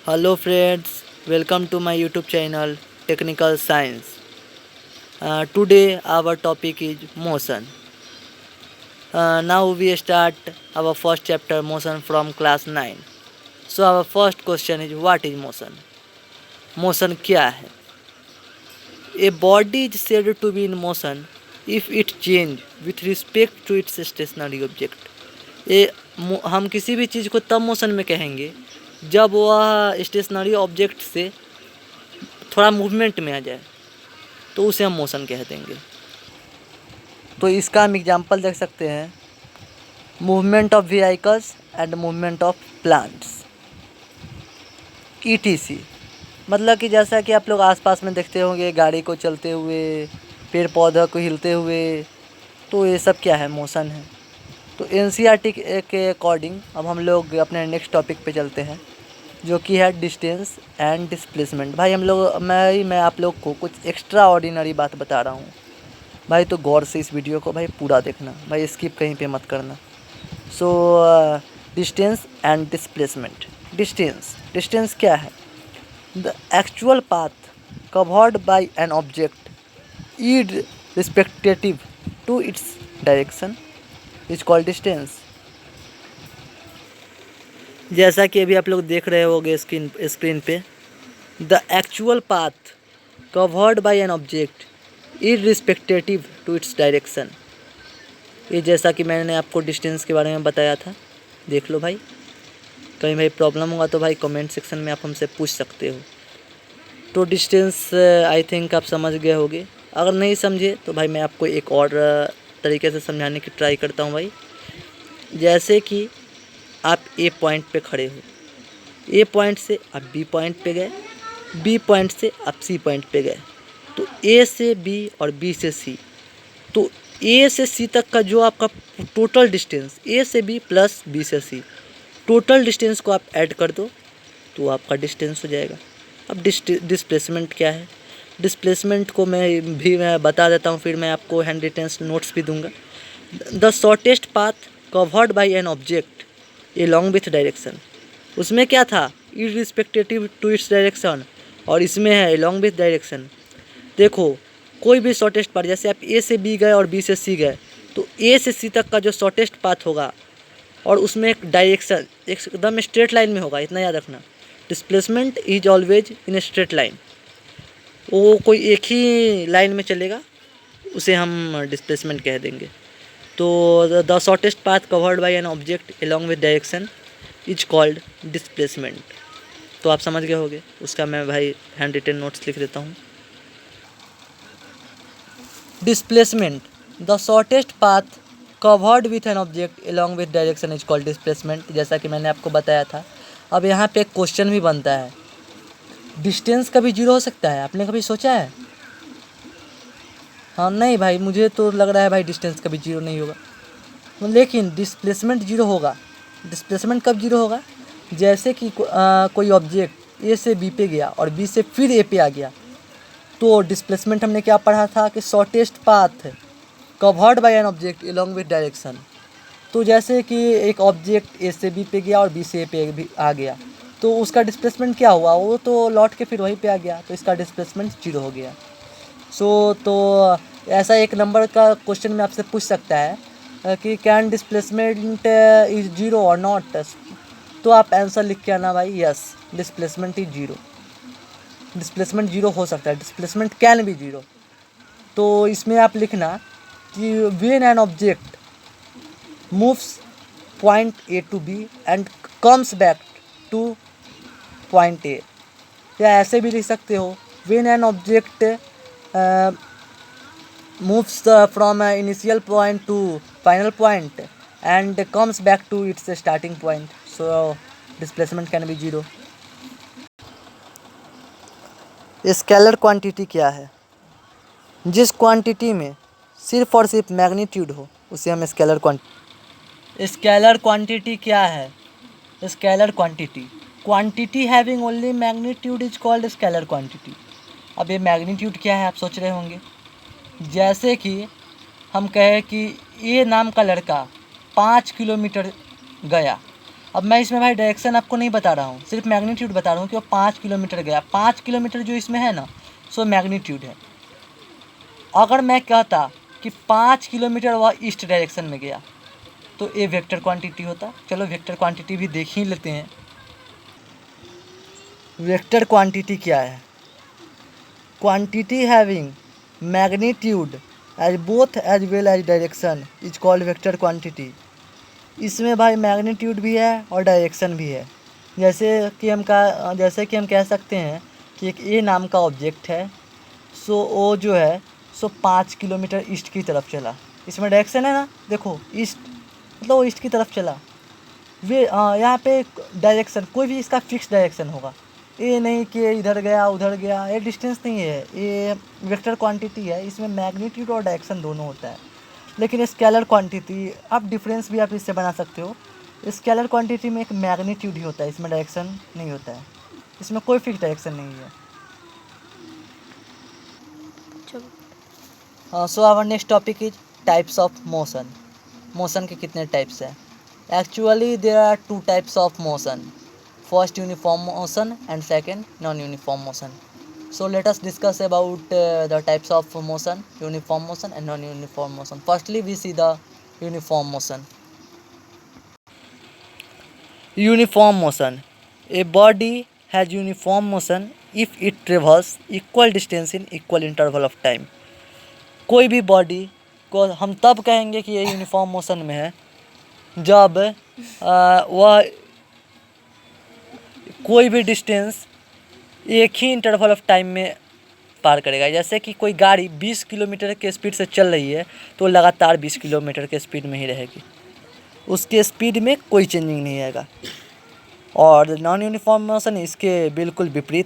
Hello friends, welcome to my YouTube channel Technical Science. Today our topic is motion. Now we start our first chapter motion from class 9. So our first question is what is motion? Motion क्या है? A body is said to be in motion if it change with respect to its stationary object. हम किसी भी चीज़ को तब motion में कहेंगे जब वह स्टेशनरी ऑब्जेक्ट से थोड़ा मूवमेंट में आ जाए तो उसे हम मोशन कह देंगे। तो इसका हम एग्जांपल देख सकते हैं, movement of vehicles and movement of plants ETC। मतलब कि जैसा कि आप लोग आसपास में देखते होंगे गाड़ी को चलते हुए, पेड़ पौधा को हिलते हुए, तो ये सब क्या है? मोशन है। तो NCERT के अकॉर्डिंग अब हम लोग अपने नेक्स्ट टॉपिक पे चलते हैं जो कि है डिस्टेंस एंड डिस्प्लेसमेंट। भाई मैं आप लोग को कुछ एक्स्ट्रा ऑर्डिनरी बात बता रहा हूँ भाई, तो गौर से इस वीडियो को भाई पूरा देखना भाई, स्किप कहीं पे मत करना। So distance and displacement. Distance क्या है? The actual path covered by an object irrespective to its direction is called distance. जैसा कि अभी आप लोग देख रहे होंगे स्क्रीन पे, the actual path covered by an object irrespective to its direction. ये जैसा कि मैंने आपको डिस्टेंस के बारे में बताया था, देख लो भाई। कहीं भाई प्रॉब्लम होगा तो भाई कमेंट सेक्शन में आप हमसे पूछ सकते हो। तो डिस्टेंस आई थिंक आप समझ गए होंगे। अगर नहीं समझे तो भाई मैं आपको एक और तरीके से समझाने की ट्राई करता हूँ भाई। जैसे कि आप ए पॉइंट पे खड़े हो, ए पॉइंट से आप बी पॉइंट पे गए, बी पॉइंट से आप सी पॉइंट पे गए, तो ए से बी और बी से सी, तो ए से सी तक का जो आपका टोटल डिस्टेंस, ए से बी प्लस बी से सी, टोटल डिस्टेंस को आप ऐड कर दो तो आपका डिस्टेंस हो जाएगा। अब डिस्प्लेसमेंट क्या है? डिस्प्लेसमेंट को मैं बता देता हूँ, फिर मैं आपको हैंड रिटेंस नोट्स भी दूंगा। The shortest path covered by an object along with direction. उसमें क्या था? इररिस्पेक्टिव टू इट्स डायरेक्शन, और इसमें है एलॉन्ग विथ डायरेक्शन। देखो कोई भी शॉर्टेस्ट पाथ, जैसे आप ए से बी गए और बी से सी गए, तो ए से सी तक का जो शॉर्टेस्ट पाथ होगा और उसमें एक डायरेक्शन एकदम स्ट्रेट लाइन में होगा, इतना याद रखना। Displacement is always in a straight line, वो कोई एक ही लाइन में चलेगा, उसे हम डिस्प्लेसमेंट कह देंगे। तो the shortest path covered by an object along with direction is called displacement. तो आप समझ गए होंगे, उसका मैं भाई हैंड रिटन नोट्स लिख देता हूँ। Displacement, the shortest path covered with an object along with direction is called displacement, जैसा कि मैंने आपको बताया था। अब यहाँ पे एक क्वेश्चन भी बनता है, डिस्टेंस कभी जीरो हो सकता है? आपने कभी सोचा है? हाँ नहीं भाई, मुझे तो लग रहा है भाई डिस्टेंस कभी जीरो नहीं होगा, लेकिन डिस्प्लेसमेंट जीरो होगा। डिस्प्लेसमेंट कब जीरो होगा? जैसे कि कोई ऑब्जेक्ट ए से बी पे गया और बी से फिर ए पे आ गया, तो डिस्प्लेसमेंट हमने क्या पढ़ा था कि shortest path covered by an object along with direction. तो जैसे कि एक ऑब्जेक्ट ए से बी पे गया और बी से ए पे भी आ गया, तो उसका डिस्प्लेसमेंट क्या हुआ? वो तो लौट के फिर वहीं पे आ गया, तो इसका डिस्प्लेसमेंट जीरो हो गया। तो ऐसा एक नंबर का क्वेश्चन में आपसे पूछ सकता है कि कैन डिस्प्लेसमेंट इज जीरो और नॉट, तो आप आंसर लिख के आना भाई, yes displacement is zero. Displacement zero हो सकता है, डिस्प्लेसमेंट कैन बी जीरो। तो इसमें आप लिखना कि when an object moves point A to B and comes back to point A, या ऐसे भी लिख सकते हो, when an object moves from initial point to final point and comes back to its starting point, so displacement can be zero। Scalar quantity क्या है? जिस quantity में सिर्फ और सिर्फ मैग्नीट्यूड हो उसे हम स्केलर क्वांटिटी। स्केलर क्वांटिटी क्या है? Scalar quantity having only magnitude is called scalar quantity. अब ये मैग्नीट्यूड क्या है आप सोच रहे होंगे। जैसे कि हम कहें कि ए नाम का लड़का 5 किलोमीटर गया, अब मैं इसमें भाई डायरेक्शन आपको नहीं बता रहा हूँ, सिर्फ मैग्नीट्यूड बता रहा हूँ कि वो 5 किलोमीटर गया। 5 किलोमीटर जो इसमें है ना, सो मैग्नीट्यूड है। अगर मैं कहता कि 5 किलोमीटर वह ईस्ट डायरेक्शन में गया तो ये वेक्टर क्वांटिटी होता। चलो वेक्टर क्वांटिटी भी देख ही लेते हैं। वेक्टर क्वांटिटी क्या है? Quantity having magnitude as both as well as direction is called vector quantity. इसमें भाई मैग्नीट्यूड भी है और डायरेक्शन भी है। जैसे कि हम कह सकते हैं कि एक ए नाम का ऑब्जेक्ट है, सो वो जो है सो 5 किलोमीटर ईस्ट की तरफ चला। इसमें डायरेक्शन है ना, देखो ईस्ट, मतलब वो ईस्ट की तरफ चला। वे यहाँ पे डायरेक्शन कोई भी इसका फिक्स डायरेक्शन होगा, ये नहीं कि इधर गया उधर गया, ये डिस्टेंस नहीं है, ये वेक्टर क्वांटिटी है। इसमें मैग्नीट्यूड और डायरेक्शन दोनों होता है। लेकिन स्केलर क्वांटिटी आप डिफरेंस भी आप इससे बना सकते हो। स्केलर क्वांटिटी में एक मैग्नीट्यूड ही होता है, इसमें डायरेक्शन नहीं होता है, इसमें कोई फिक्स डायरेक्शन नहीं है। So our next topic is types of motion. Motion के कितने टाइप्स हैं? Actually there are 2 types of motion, first uniform motion and second non uniform motion. So let us discuss about the types of motion, uniform motion and non-uniform motion. Firstly, we see the uniform motion. Uniform motion. A body has uniform motion if it traverses equal distance in equal interval of time. कोई भी body को हम तब कहेंगे कि ये uniform motion में है जब वह कोई भी डिस्टेंस एक ही इंटरवल ऑफ टाइम में पार करेगा। जैसे कि कोई गाड़ी 20 किलोमीटर के स्पीड से चल रही है तो लगातार 20 किलोमीटर के स्पीड में ही रहेगी, उसके स्पीड में कोई चेंजिंग नहीं आएगा। और नॉन यूनिफॉर्म मोशन इसके बिल्कुल विपरीत